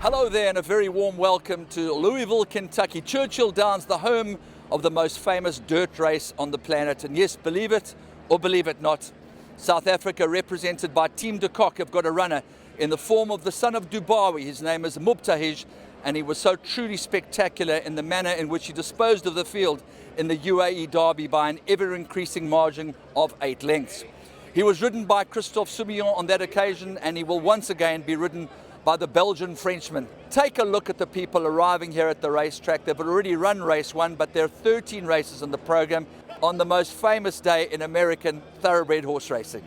Hello there and a very warm welcome to Louisville, Kentucky. Churchill Downs, the home of the most famous dirt race on the planet. And yes, believe it or believe it not, South Africa, represented by Team de Kock, have got a runner in the form of the son of Dubawi. His name is Mubtaahij, and he was so truly spectacular in the manner in which he disposed of the field in the UAE Derby by an ever-increasing margin of 8 lengths. He was ridden by Christophe Soumillon on that occasion, and he will once again be ridden by the Belgian Frenchman. Take a look at the people arriving here at the racetrack. They've already run race 1, but there are 13 races in the program on the most famous day in American thoroughbred horse racing.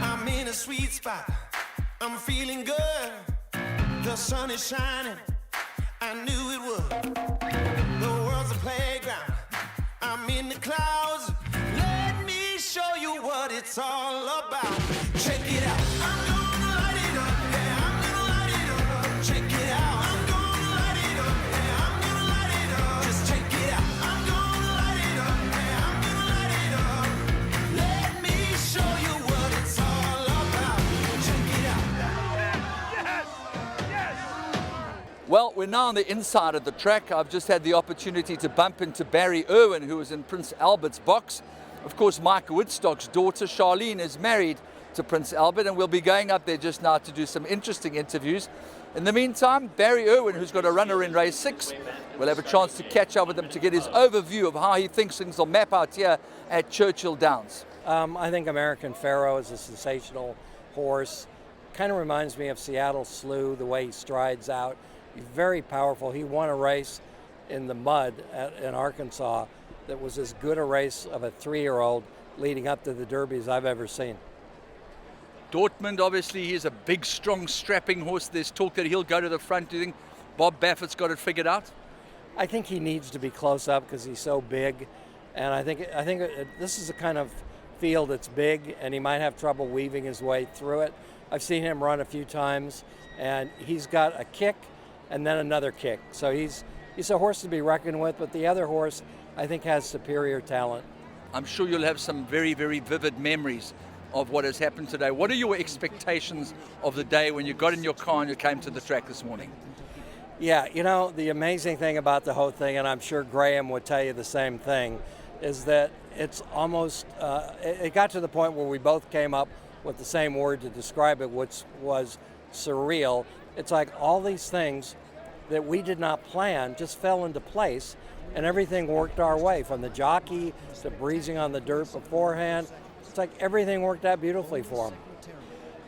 I'm in a sweet spot, I'm feeling good. The sun is shining, I knew it would. The world's a playground, I'm in the clouds. Let me show you what it's all about. Check it out. I'm gonna light it up. Yeah, I'm gonna light it up. Check it out. I'm gonna light it up. Yeah, I'm gonna light it up. Just check it out. I'm gonna light it up. Yeah, I'm gonna light it up. Let me show you what it's all about. Check it out. Well, we're now on the inside of the track. I've just had the opportunity to bump into Barry Irwin, who was in Prince Albert's box. Of course, Mike Woodstock's daughter, Charlene, is married to Prince Albert, and we'll be going up there just now to do some interesting interviews. In the meantime, Barry Irwin, who's got a runner in race 6, will have a chance to catch up with him to get his overview of how he thinks things will map out here at Churchill Downs. I think American Pharoah is a sensational horse. Kind of reminds me of Seattle Slew, the way he strides out. He's very powerful. He won a race in the mud in Arkansas that was as good a race of a 3-year-old leading up to the Derby as I've ever seen. Dortmund, obviously, he's a big, strong, strapping horse. There's talk that he'll go to the front. Do you think Bob Baffert's got it figured out? I think he needs to be close up because he's so big, and I think this is a kind of field that's big, and he might have trouble weaving his way through it. I've seen him run a few times, and he's got a kick and then another kick. So he's a horse to be reckoned with, but the other horse, I think, has superior talent. I'm sure you'll have some very, very vivid memories of what has happened today. What are your expectations of the day when you got in your car and you came to the track this morning? Yeah, you know, the amazing thing about the whole thing, and I'm sure Graham would tell you the same thing, is that it's almost, it got to the point where we both came up with the same word to describe it, which was surreal. It's like all these things that we did not plan just fell into place, and everything worked our way, from the jockey to breezing on the dirt beforehand. It's like everything worked out beautifully for him.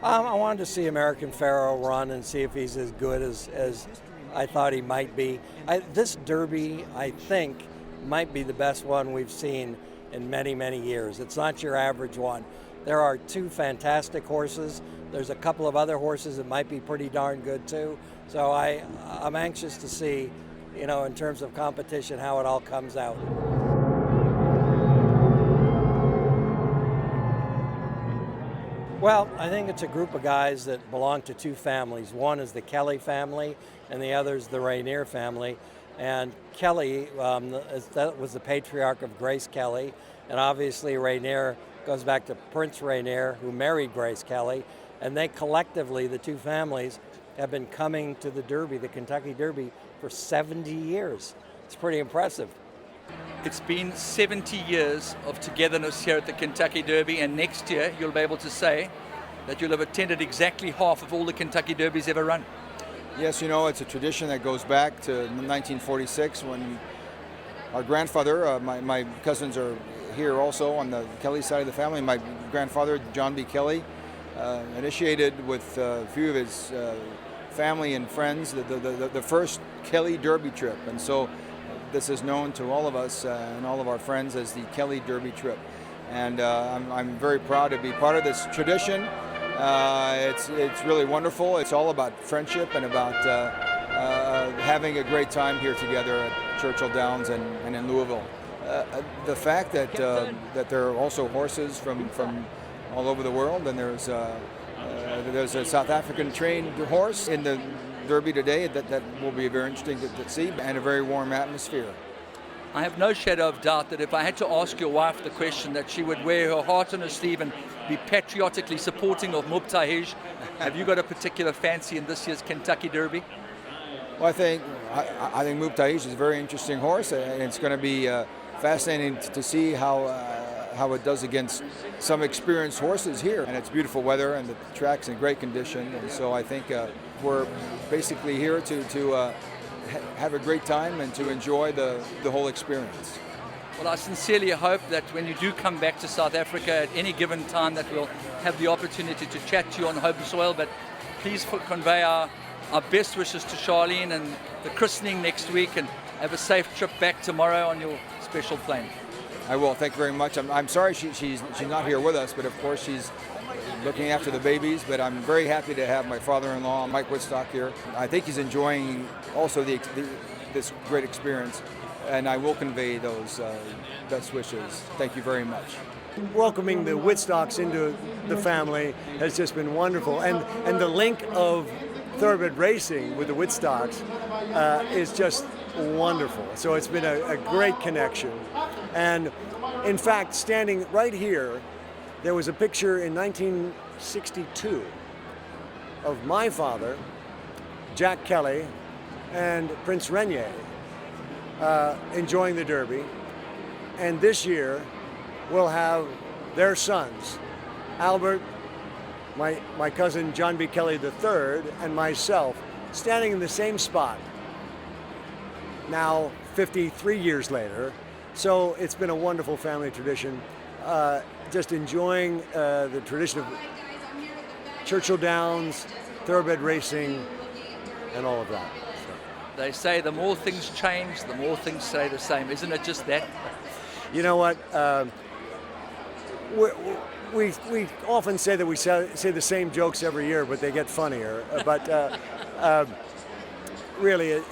I wanted to see American Pharoah run and see if he's as good as I thought he might be. This Derby, I think, might be the best one we've seen in many, many years. It's not your average one. There are 2 fantastic horses. There's a couple of other horses that might be pretty darn good too. So I'm anxious to see, you know, in terms of competition, how it all comes out. Well, I think it's a group of guys that belong to 2 families. One is the Kelly family, and the other is the Rainier family. And Kelly, that was the patriarch of Grace Kelly, and obviously Rainier goes back to Prince Rainier, who married Grace Kelly, and they collectively, the 2 families, have been coming to the Derby, the Kentucky Derby, for 70 years. It's pretty impressive. It's been 70 years of togetherness here at the Kentucky Derby, and next year you'll be able to say that you'll have attended exactly half of all the Kentucky Derbies ever run. Yes, you know, it's a tradition that goes back to 1946 when our grandfather, my cousins are here also on the Kelly side of the family. My grandfather, John B. Kelly, initiated with a few of his family and friends the first Kelly Derby trip. And so this is known to all of us and all of our friends as the Kelly Derby trip. And I'm very proud to be part of this tradition. It's really wonderful. It's all about friendship and about having a great time here together at Churchill Downs and in Louisville. The fact that there are also horses from all over the world, and there's a South African trained horse in the Derby today that will be very interesting to see, and a very warm atmosphere. I have no shadow of doubt that if I had to ask your wife the question, that she would wear her heart on her sleeve and be patriotically supporting of Mubtaahij. Have you got a particular fancy in this year's Kentucky Derby? Well, I think Mubtaahij is a very interesting horse, and it's going to be fascinating to see how it does against some experienced horses here. And it's beautiful weather, and the track's in great condition, and so I think we're basically here to have a great time and to enjoy the whole experience. Well, I sincerely hope that when you do come back to South Africa at any given time, that we'll have the opportunity to chat to you on home soil. But please convey our best wishes to Charlene and the christening next week, and have a safe trip back tomorrow on your special plane. I will. Thank you very much. I'm sorry she's not here with us, but of course she's looking after the babies. But I'm very happy to have my father-in-law, Mike Woodstock, here. I think he's enjoying also this great experience, and I will convey those best wishes. Thank you very much. Welcoming the Woodstocks into the family has just been wonderful, and the link of thoroughbred racing with the Woodstocks is just wonderful. So it's been a great connection. And in fact, standing right here, there was a picture in 1962 of my father, Jack Kelly, and Prince Renier enjoying the Derby. And this year, we'll have their sons, Albert, my cousin John B. Kelly III, and myself, standing in the same spot, now 53 years later. So it's been a wonderful family tradition, just enjoying the tradition of Churchill Downs, thoroughbred racing, and all of that. So. They say the more things change, the more things stay the same. Isn't it just that? You know what? We often say that we say the same jokes every year, but they get funnier. But really,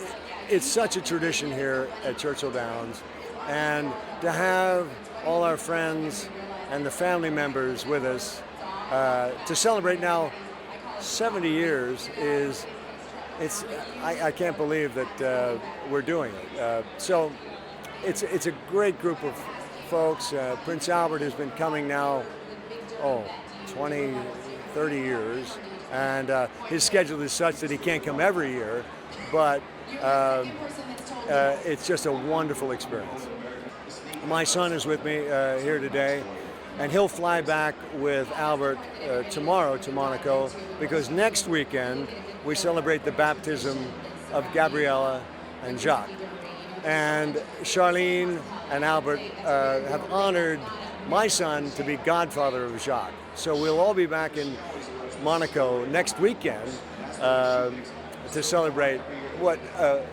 it's such a tradition here at Churchill Downs. And to have all our friends and the family members with us to celebrate now 70 years I can't believe that we're doing it. So it's a great group of folks. Prince Albert has been coming now 20, 30 years, and his schedule is such that he can't come every year, but it's just a wonderful experience. My son is with me here today, and he'll fly back with Albert tomorrow to Monaco, because next weekend we celebrate the baptism of Gabriella and Jacques. And Charlene and Albert have honored my son to be godfather of Jacques. So we'll all be back in Monaco next weekend to celebrate what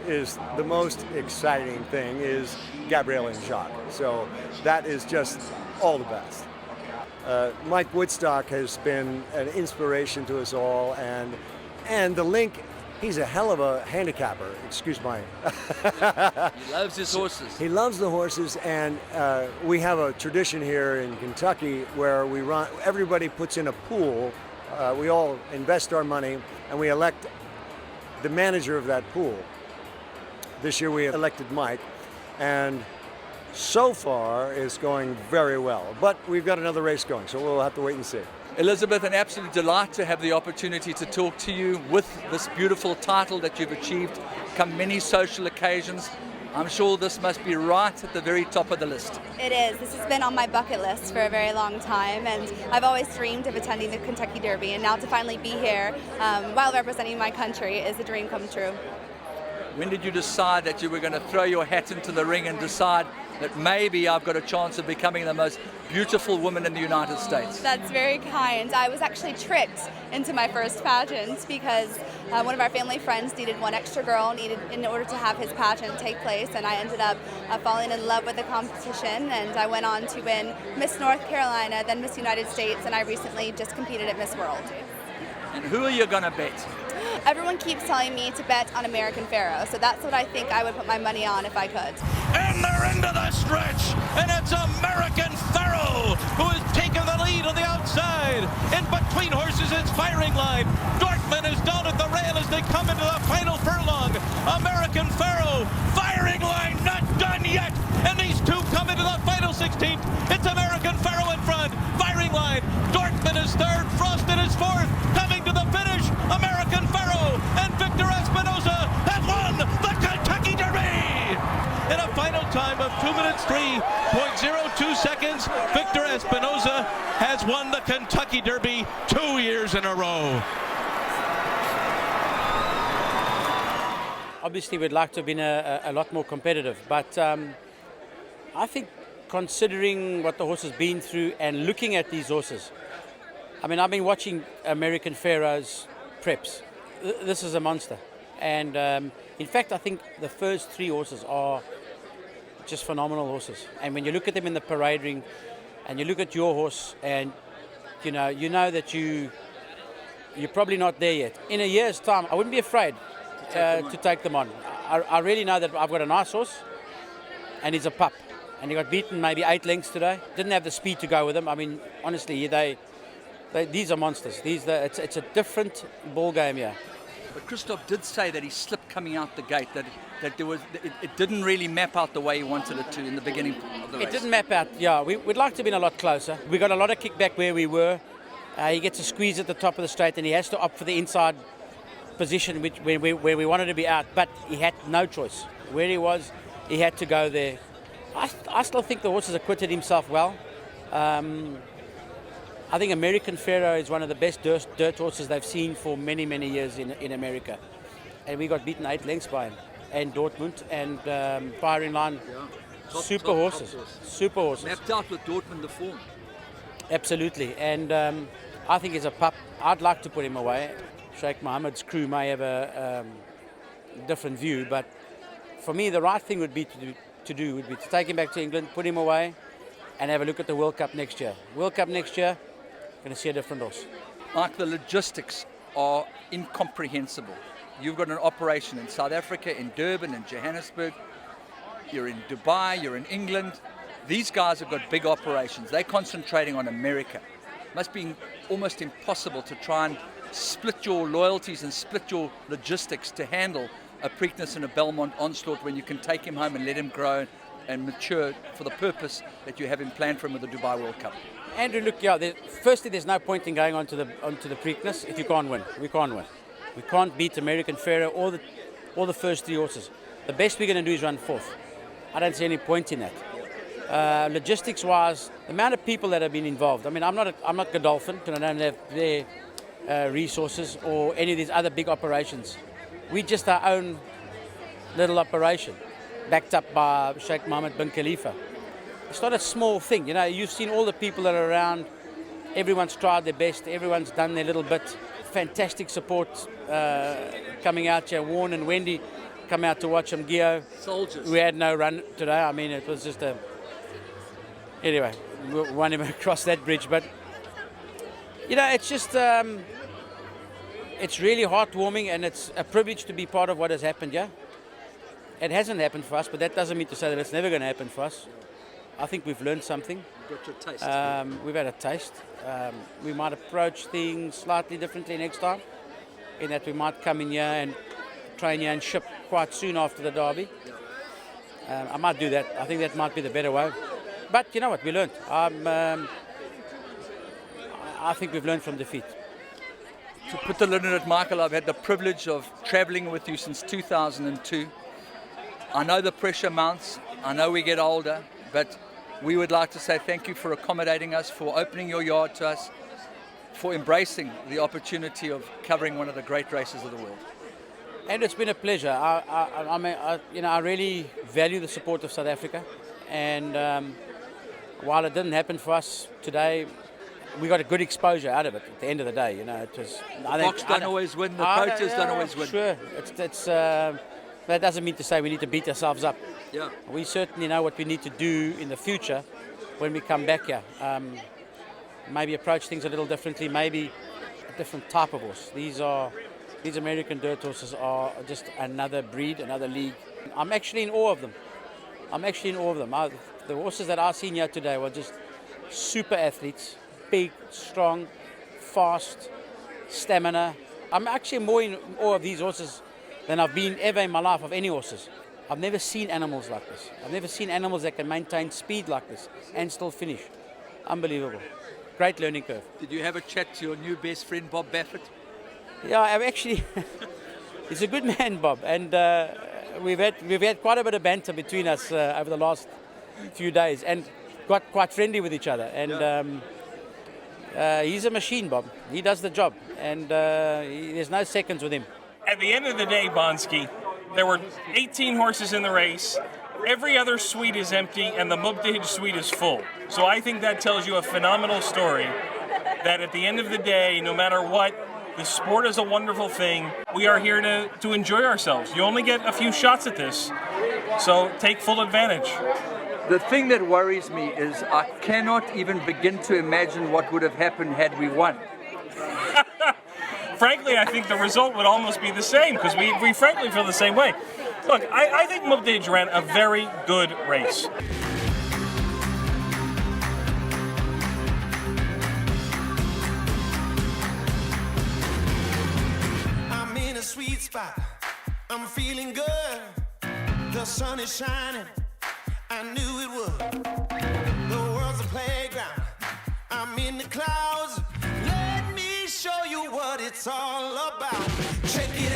is the most exciting thing is Gabrielle and Jacques. So that is just all the best. Mike Woodstock has been an inspiration to us all, and the link, he's a hell of a handicapper, excuse my... He loves his horses. He loves the horses, and we have a tradition here in Kentucky where everybody puts in a pool. We all invest our money, and we elect the manager of that pool. This year we elected Mike, and so far it's going very well. But we've got another race going, so we'll have to wait and see. Elizabeth, an absolute delight to have the opportunity to talk to you with this beautiful title that you've achieved, come many social occasions. I'm sure this must be right at the very top of the list. It is. This has been on my bucket list for a very long time, and I've always dreamed of attending the Kentucky Derby, and now to finally be here while representing my country is a dream come true. When did you decide that you were going to throw your hat into the ring and decide that maybe I've got a chance of becoming the most beautiful woman in the United States? That's very kind. I was actually tricked into my first pageant because one of our family friends needed one extra girl in order to have his pageant take place, and I ended up falling in love with the competition, and I went on to win Miss North Carolina, then Miss United States, and I recently just competed at Miss World. And who are you going to bet? Everyone keeps telling me to bet on American Pharaoh, so that's what I think I would put my money on if I could. And they're into the stretch, and it's American Pharaoh who has taken the lead on the outside. In between horses, it's firing line. Dortmund is down at the rail as they come into the final furlong. American Pharaoh, firing line, not done yet. and these two come into the final 16th. It's American Pharaoh in front, firing line. Dortmund is third, Frosted is fourth. Coming to the finish, American Pharaoh and Victor Espinosa have won the Kentucky Derby. In a final time of 2 minutes 3.02 seconds, Victor Espinosa has won the Kentucky Derby 2 years in a row. Obviously, we'd like to have been a lot more competitive, but I think considering what the horse has been through and looking at these horses, I mean, I've been watching American Pharaoh's preps. This is a monster. And in fact, I think the first three horses are just phenomenal horses. And when you look at them in the parade ring and you look at your horse and you know that you're probably not there yet. In a year's time, I wouldn't be afraid to take them on. I really know that I've got a nice horse and he's a pup. And he got beaten maybe 8 lengths today. Didn't have the speed to go with him. I mean, honestly, these are monsters. It's a different ball game here. But Christoph did say that he slipped coming out the gate, that it didn't really map out the way he wanted it to in the beginning of the race. It didn't map out, yeah. We'd like to have been a lot closer. We got a lot of kickback where we were. He gets a squeeze at the top of the straight and he has to opt for the inside position where we wanted to be out, but he had no choice. Where he was, he had to go there. I still think the horse has acquitted himself well. I think American Pharaoh is one of the best dirt horses they've seen for many, many years in America. And we got beaten 8 lengths by him. And Dortmund and firing line. Yeah. Super horses. Super horses. Mapped out with Dortmund the form. Absolutely. And I think he's a pup. I'd like to put him away. Sheikh Mohammed's crew may have a different view, but for me the right thing would be to take him back to England, put him away, and have a look at the World Cup next year. World Cup next year, going to see a different horse. Like the logistics are incomprehensible. You've got an operation in South Africa, in Durban, in Johannesburg. You're in Dubai, you're in England. These guys have got big operations. They're concentrating on America. Must be almost impossible to try and split your loyalties and split your logistics to handle a Preakness and a Belmont Onslaught when you can take him home and let him grow and mature for the purpose that you have him planned for him with the Dubai World Cup. Andrew, look, firstly, there's no point in going onto the Preakness if you can't win. We can't win. We can't beat American Pharaoh or the first 3 horses. The best we're going to do is run 4th. I don't see any point in that. Logistics-wise, the amount of people that have been involved. I mean, I'm not Godolphin, because I don't have their resources or any of these other big operations. We're just our own little operation, backed up by Sheikh Mohammed bin Khalifa. It's not a small thing, You've seen all the people that are around. Everyone's tried their best. Everyone's done their little bit. Fantastic support coming out here. Warren and Wendy come out to watch them. Gio. Soldiers. We had no run today. I mean, it was just Anyway, we won't even cross that bridge. But, it's just... It's really heartwarming and it's a privilege to be part of what has happened here. It hasn't happened for us, but that doesn't mean to say that it's never going to happen for us. I think we've learned something. You've got your taste. We've had a taste. We might approach things slightly differently next time, in that we might come in here and train here and ship quite soon after the Derby. I might do that. I think that might be the better way. But you know what? We learned. I think we've learned from defeat. To put the lid on it, Michael, I've had the privilege of traveling with you since 2002. I know the pressure mounts. I know we get older, but we would like to say thank you for accommodating us, for opening your yard to us, for embracing the opportunity of covering one of the great races of the world. And it's been a pleasure. I really value the support of South Africa, and while it didn't happen for us today, we got a good exposure out of it at the end of the day. It was. The Boks don't always win. The coaches don't always win. Sure, that doesn't mean to say we need to beat ourselves up. Yeah. We certainly know what we need to do in the future when we come back here. Maybe approach things a little differently. Maybe a different type of horse. These American dirt horses are just another breed, another league. I'm actually in awe of them. The horses that I've seen here today were just super athletes. Big, strong, fast, stamina. I'm actually more in awe of these horses than I've been ever in my life of any horses. I've never seen animals like this. I've never seen animals that can maintain speed like this and still finish. Unbelievable. Great learning curve. Did you have a chat to your new best friend, Bob Baffert? Yeah, I've actually, he's a good man, Bob, and we've had quite a bit of banter between us over the last few days, and got quite friendly with each other. And he's a machine, Bob. He does the job, and there's no seconds with him. At the end of the day, Bonsky, there were 18 horses in the race. Every other suite is empty, and the Mubtaahij suite is full. So I think that tells you a phenomenal story, that at the end of the day, no matter what, the sport is a wonderful thing. We are here to enjoy ourselves. You only get a few shots at this, so take full advantage. The thing that worries me is I cannot even begin to imagine what would have happened had we won. Frankly, I think the result would almost be the same, because we frankly feel the same way. Look, I think Mubtaahij ran a very good race. I'm in a sweet spot. I'm feeling good. The sun is shining. I knew it would. The world's a playground. I'm in the clouds. Let me show you what it's all about. Check it